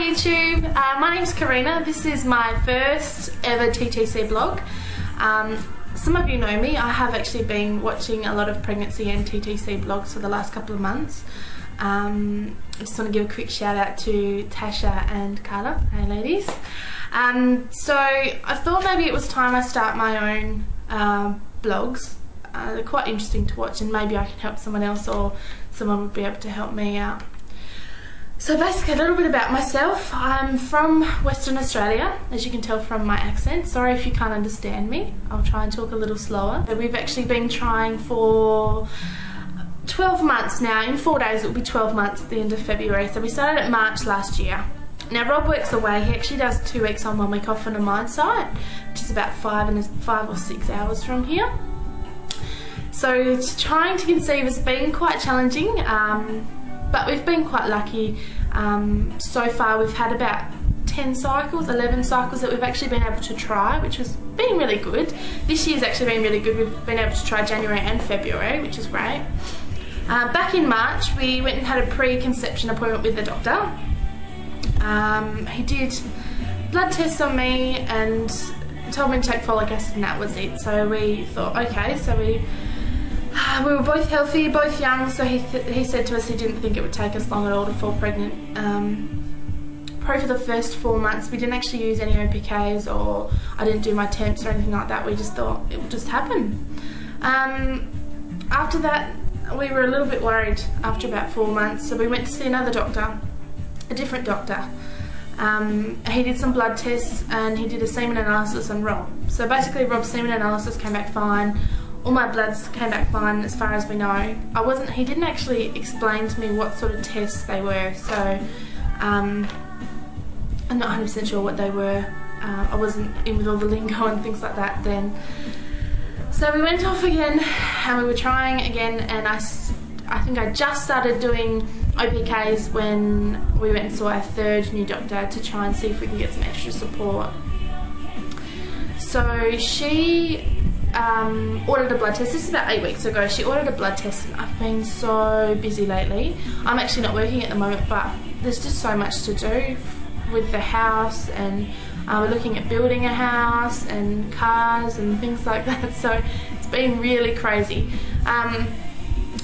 YouTube, my name's Karina. This is my first ever TTC blog. Some of you know me. I have actually been watching a lot of pregnancy and TTC blogs for the last couple of months. I just want to give a quick shout out to Tasha and Carla. Hey ladies. So I thought maybe it was time I start my own blogs. They're quite interesting to watch and maybe I can help someone else or someone would be able to help me out. So basically a little bit about myself. I'm from Western Australia, as you can tell from my accent. Sorry if you can't understand me. I'll try and talk a little slower. We've actually been trying for 12 months now. In 4 days it will be 12 months at the end of February. So we started at March last year. Now Rob works away. He actually does 2 weeks on, 1 week off on a mine site, which is about 5 or 6 hours from here. So trying to conceive has been quite challenging. But we've been quite lucky. So far we've had about 10 cycles, 11 cycles that we've actually been able to try, which has been really good. This year's actually been really good. We've been able to try January and February, which is great. Back in March we went and had a pre-conception appointment with the doctor. He did blood tests on me and told me to take folic acid and that was it. So we thought, okay, so we were both healthy, both young, so he said to us he didn't think it would take us long at all to fall pregnant. Probably for the first 4 months we didn't actually use any OPKs, or I didn't do my temps or anything like that. We just thought it would just happen. After that we were a little bit worried after about 4 months, so we went to see another doctor, a different doctor. He did some blood tests and he did a semen analysis on Rob. So basically Rob's semen analysis came back fine. All my bloods came back fine as far as we know. He didn't actually explain to me what sort of tests they were, so I'm not 100% sure what they were. I wasn't in with all the lingo and things like that then. So we went off again and we were trying again, and I think I just started doing OPKs when we went and saw our third new doctor to try and see if we can get some extra support. So she ordered a blood test. This is about 8 weeks ago. She ordered a blood test and I've been so busy lately. I'm actually not working at the moment, but there's just so much to do with the house, and we're looking at building a house and cars and things like that, so it's been really crazy.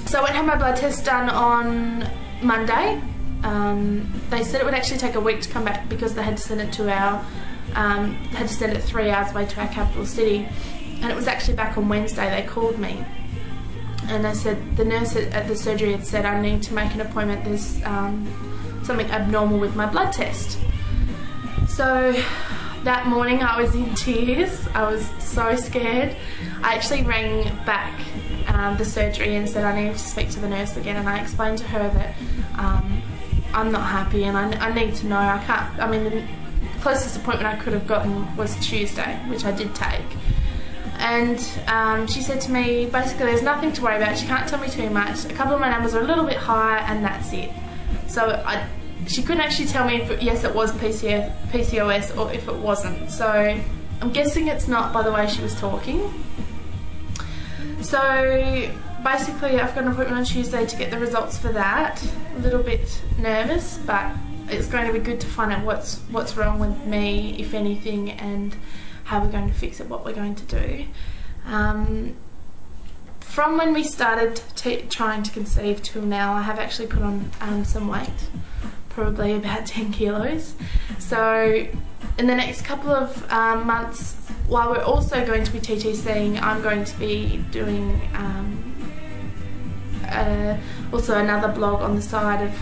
So I went and had my blood test done on Monday. They said it would actually take a week to come back because they had to send it to had to send it 3 hours away to our capital city. And it was actually back on Wednesday. They called me and they said, the nurse at the surgery had said I need to make an appointment, there's something abnormal with my blood test. So that morning I was in tears. I was so scared. I actually rang back the surgery and said I needed to speak to the nurse again, and I explained to her that I'm not happy and I need to know. I mean the closest appointment I could have gotten was Tuesday, which I did take. And she said to me, basically there's nothing to worry about, she can't tell me too much, a couple of my numbers are a little bit higher and that's it. So she couldn't actually tell me if yes it was PCOS or if it wasn't. So I'm guessing it's not by the way she was talking. So basically I've got an appointment on Tuesday to get the results for that. A little bit nervous, but it's going to be good to find out what's wrong with me, if anything, and how we're going to fix it, what we're going to do. From when we started trying to conceive till now, I have actually put on some weight, probably about 10 kilos. So in the next couple of months, while we're also going to be TTCing, I'm going to be doing also another blog on the side of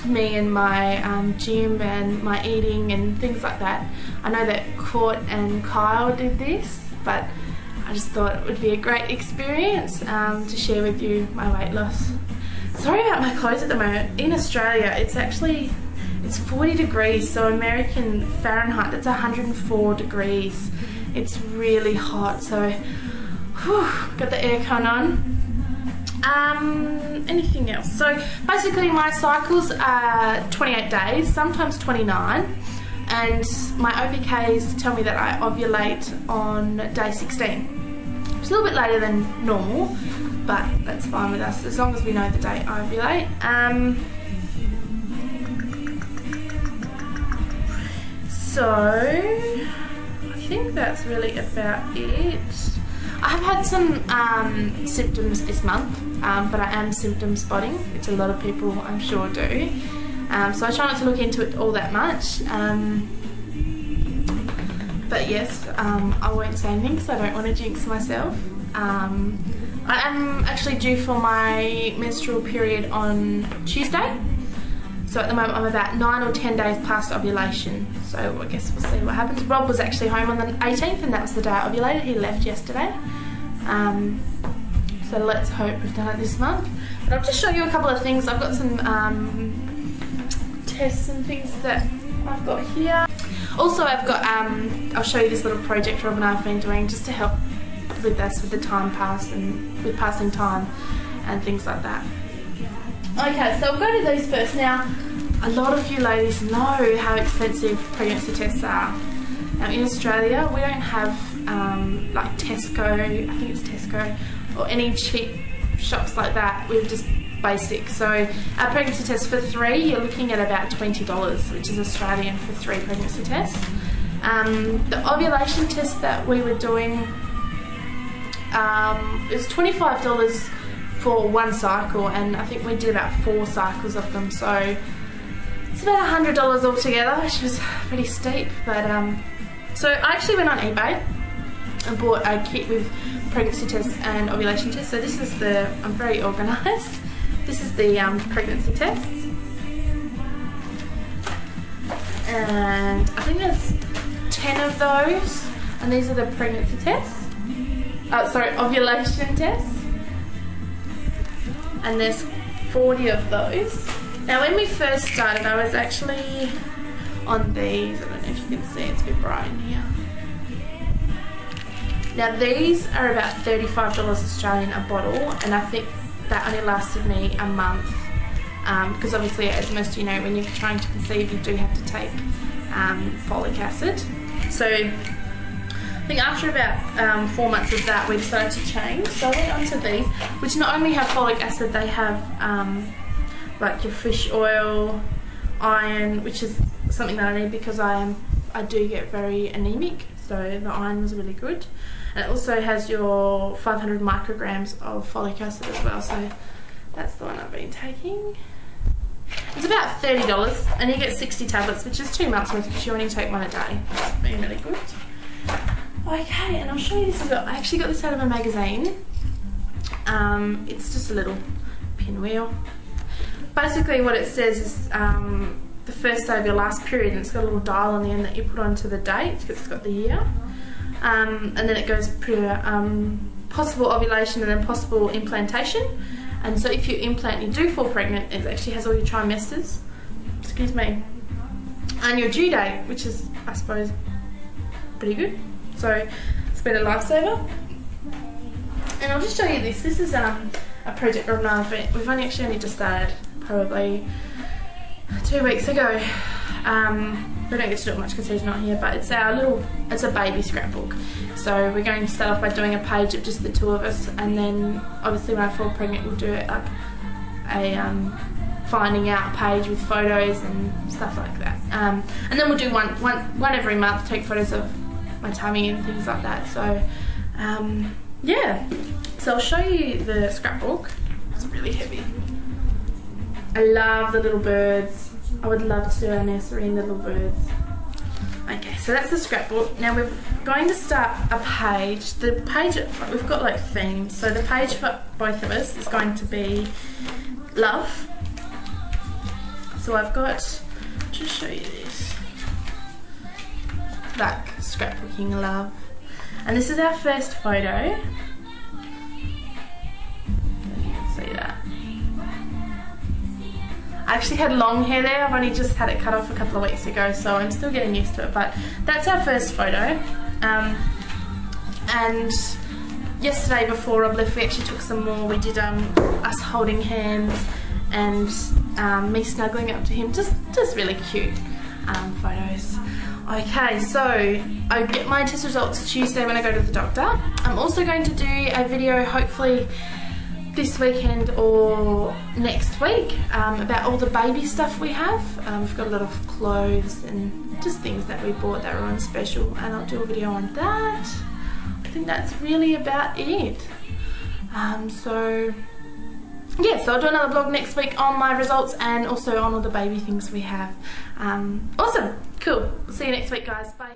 me and my gym and my eating and things like that. I know that Court and Kyle did this, but I just thought it would be a great experience to share with you my weight loss. Sorry about my clothes at the moment. In Australia it's 40 degrees, so American Fahrenheit, that's 104 degrees. It's really hot, so whew, got the aircon on. Anything else? So basically my cycles are 28 days, sometimes 29, and my OPKs tell me that I ovulate on day 16. It's a little bit later than normal, but that's fine with us as long as we know the date I ovulate. So I think that's really about it. I have had some symptoms this month, but I am symptom spotting, which a lot of people I'm sure do. So I try not to look into it all that much. But yes, I won't say anything because I don't want to jinx myself. I am actually due for my menstrual period on Tuesday. So at the moment I'm about 9 or 10 days past ovulation. So I guess we'll see what happens. Rob was actually home on the 18th and that was the day I ovulated. He left yesterday. So let's hope we've done it this month. But I'll just show you a couple of things. I've got some tests and things that I've got here. Also I've got, I'll show you this little project Rob and I have been doing just to help with this, with the time pass and with passing time and things like that. Okay, so we'll go to these first. Now, a lot of you ladies know how expensive pregnancy tests are. Now in Australia we don't have like Tesco, I think it's Tesco, or any cheap shops like that. We're just basic. So our pregnancy test for 3, you're looking at about $20, which is Australian for 3 pregnancy tests. The ovulation test that we were doing is $25 for 1 cycle, and I think we did about 4 cycles of them, so it's about $100 altogether, which was pretty steep. But so I actually went on eBay and bought a kit with pregnancy tests and ovulation tests. So this is the, I'm very organised. This is the pregnancy tests, and I think there's 10 of those, and these are the pregnancy tests. Sorry, ovulation tests. And there's 40 of those. Now when we first started I was actually on these, I don't know if you can see, it's a bit bright in here. Now these are about $35 Australian a bottle, and I think that only lasted me a month, because obviously as most of you know, when you're trying to conceive you do have to take folic acid. So I think after about 4 months of that we decided to change, so I went on to these, which not only have folic acid, they have like your fish oil, iron, which is something that I need because I do get very anemic, so the iron was really good. And it also has your 500 micrograms of folic acid as well, so that's the one I've been taking. It's about $30 and you get 60 tablets, which is 2 months worth because you only take 1 a day. It's been really good. Okay, and I'll show you this as well. I actually got this out of a magazine. It's just a little pinwheel. Basically what it says is the first day of your last period, and it's got a little dial on the end that you put onto the date because it's got the year. And then it goes per possible ovulation and then possible implantation. And so if you implant, you do fall pregnant, it actually has all your trimesters, excuse me, and your due date, which is, I suppose, pretty good. So it's been a lifesaver. And I'll just show you this. This is a project Rob and I have, we've only just started, probably 2 weeks ago. We don't get to do it much because he's not here, but it's our little, it's a baby scrapbook. So we're going to start off by doing a page of just the 2 of us, and then obviously when I fall pregnant we'll do it like a finding out page with photos and stuff like that. And then we'll do one every month, take photos of my tummy and things like that. So yeah, so I'll show you the scrapbook. It's really heavy. I love the little birds. I would love to do a nursery in the little birds. Okay, so that's the scrapbook. Now we're going to start a page. The page, we've got like themes. So the page for both of us is going to be love. So I've got, just show you this, like scrapbooking love. And this is our first photo. You can see that. I actually had long hair there, I've only just had it cut off a couple of weeks ago, so I'm still getting used to it, but that's our first photo. And yesterday before Rob left we actually took some more. We did us holding hands and me snuggling up to him, just really cute photos. Okay, so I get my test results Tuesday when I go to the doctor. I'm also going to do a video hopefully this weekend or next week about all the baby stuff we have. We've got a lot of clothes and just things that we bought that were on special, and I'll do a video on that. I think that's really about it. So yeah, so I'll do another vlog next week on my results and also on all the baby things we have. Awesome, cool. See you next week, guys. Bye.